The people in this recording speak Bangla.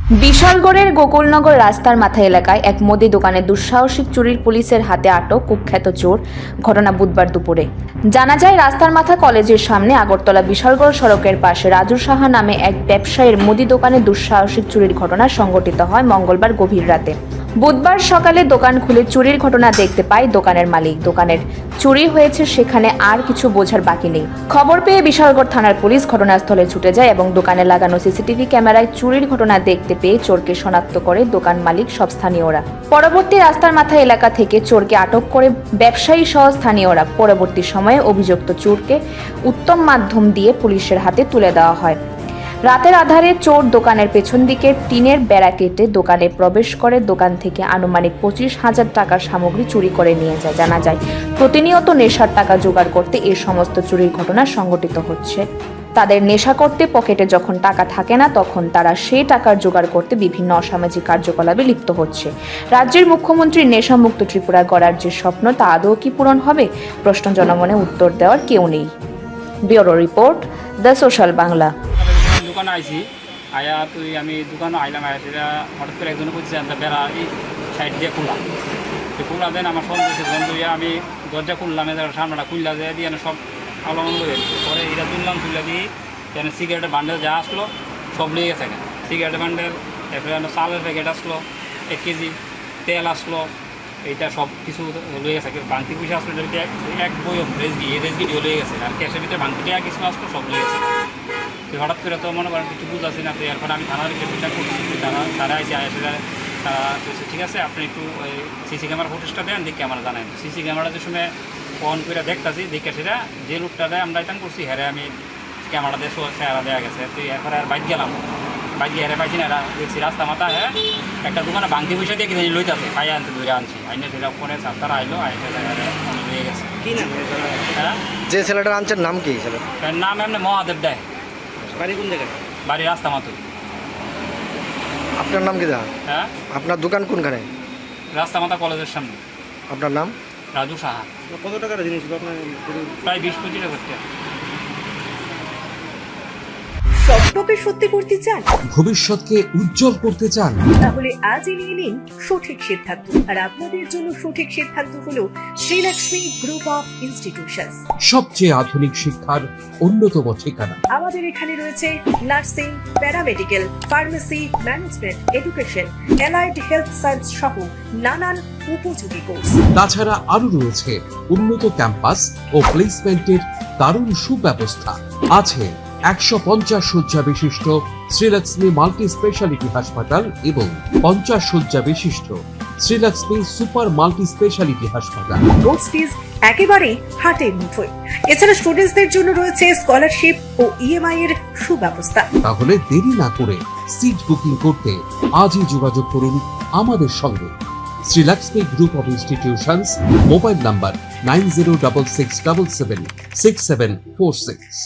বিশালগড়ের গোকুলনগর রাস্তার মাথা এলাকায় এক মুদি দোকানে দুঃসাহসিক চুরির পুলিশের হাতে আটক কুখ্যাত চোর। ঘটনা বুধবার দুপুরে। জানা যায়, রাস্তার মাথা কলেজের সামনে আগরতলা বিশালগড় সড়কের পাশে রাজু সাহা নামে এক ব্যবসায়ীর মুদি দোকানে দুঃসাহসিক চুরির ঘটনা সংঘটিত হয় মঙ্গলবার গভীর রাতে। বুধবার সকালে দোকান খুলে চুরির ঘটনা দেখতে পায় দোকানের মালিক। দোকানের চুরি হয়েছে সেখানে আর কিছু বোঝার বাকি নেই। খবর পেয়ে বিশালগড় থানার পুলিশ ঘটনাস্থলে ছুটে যায় এবং দোকানে লাগানো সিসিটিভি ক্যামেরায় চুরির ঘটনা দেখতে পেয়ে চোরকে শনাক্ত করে দোকান মালিক সব স্থানীয়রা। পরবর্তী রাস্তার মাথা এলাকা থেকে চোরকে আটক করে ব্যবসায়ী সহ স্থানীয়রা। পরবর্তী সময়ে অভিযুক্ত চোরকে উত্তম মাধ্যম দিয়ে পুলিশের হাতে তুলে দেওয়া হয়। রাতের আধারে চোর দোকানের পেছন দিকে টিনের বেড়া কেটে দোকানে প্রবেশ করে দোকান থেকে আনুমানিক 25,000 টাকার সামগ্রী চুরি করে নিয়ে যায়। জানা যায়, প্রতিনিয়ত নেশার টাকা জোগাড় করতে এই সমস্ত চুরির ঘটনা সংঘটিত হচ্ছে। তাদের নেশা করতে পকেটে যখন টাকা থাকে না, তখন তারা সেই টাকার জোগাড় করতে বিভিন্ন অসামাজিক কার্যকলাপে লিপ্ত হচ্ছে। রাজ্যের মুখ্যমন্ত্রীর নেশামুক্ত ত্রিপুরা গড়ার যে স্বপ্ন, তা আদৌ কি পূরণ হবে? প্রশ্ন জনমনে উত্তর দেওয়ার কেউ নেই। Bureau report, the social Bangla. দোকানে আইছি আয়া তুই আমি দোকানে আইলাম, আয়া সেটা হঠাৎ করে একজনে বলছে বেড়া এই সাইড দিয়ে খুললাম, খুললা দেন আমার সব বন্ধু আমি দরজা খুললাম, সামনেটা খুললা দিয়ে দিয়ে সব আলো হয়ে পরে এটা তুললাম, তুলে দিয়ে যেন সিগারেটের বান্ডেল যা আসলো সব লিয়ে গেছে। সিগারেটের বান্ডেল, এরপরে চালের প্যাকেট আসলো 1 কেজি, তেল আসলো, এইটা সব কিছু লয়ে গেছে। বাংতি পয়সা আসলো এক বই রেসগিটিও লয়ে গেছে, আর ক্যাশের ভিতরে বাংতিটা কিছু আসলো সব লিয়ে গেছে। হঠাৎ করে তো মনে করেন কিছু বুঝাচ্ছি না, তো এরপরে আমি থানার চেষ্টা করছি, তারা এসে সেটা তারা ঠিক আছে আপনি একটু ওই সিসি ক্যামেরা ফুটেজটা দেন, দেখে আমরা জানাই। সিসি ক্যামেরা যে সময় অন করে দেখতেছি, দেখে সেটা যে লোকটা দেয় আমরা এটান করছি, হ্যাঁ আমি ক্যামেরা দিয়ে চেহারা দেওয়া গেছে। তো এরপরে আর বাইক গেলাম, বাইক গিয়ে হেরে পাইছি না, দেখছি রাস্তা মাথা হ্যাঁ একটা দোকানে বাংতি পয়সা দিয়ে কিনে লইতেছে, পাই আনতে ধরে আনছি, আইনে সেটা ফোনে তারা আইলো, আইসে লয়ে গেছে। হ্যাঁ, যে ছেলেটার আনছেন নাম কি? তার নাম এমনি মহাদেব দেয়। বাড়ি কোন জায়গায়? বাড়ি রাস্তা মাথা। আপনার নাম কি জানেন? হ্যাঁ, আপনার দোকান কোনখানে? রাস্তা মাথা কলেজের সামনে। আপনার নাম? রাজু সাহা। কত টাকার জিনিস আপনার? প্রায় 20-25 হাজার টাকা। স্বপ্নকে সত্যি করতে চান, ভবিষ্যৎকে উজ্জ্বল করতে চান, তাহলে আজই নিয়ে নিন সঠিক সিদ্ধান্ত। আর আপনাদের জন্য সঠিক সিদ্ধান্ত হলো শ্রীলক্ষ্মী গ্রুপ অফ ইনস্টিটিউশনস। সবচেয়ে আধুনিক শিক্ষার অন্যতম ঠিকানা। আমাদের এখানে রয়েছে nursing, paramedical, pharmacy, management, education, allied health science সহ নানান উপযোগী কোর্স। তাছাড়া আরো রয়েছে উন্নত ক্যাম্পাস ও প্লেসমেন্টের দারুণ সুব্যবস্থা। আছে 150 শয্যা বিশিষ্ট শ্রীলক্ষ্মী মাল্টি স্পেশালিটি হাসপাতাল এবং 50 শয্যা বিশিষ্ট শ্রীলক্ষ্মী সুপার মাল্টি স্পেশালিটি হাসপাতাল। কোর্স ফিজ একেবারে হাতের মুঠোয়। এছাড়া স্টুডেন্টসদের জন্য রয়েছে স্কলারশিপ ও ইএমআই এর সুব্যবস্থা। তাহলে দেরি না করে সিট বুকিং করতে আজই যোগাযোগ করুন আমাদের সঙ্গে। Srilakshmi group of institutions, mobile number 9066776746।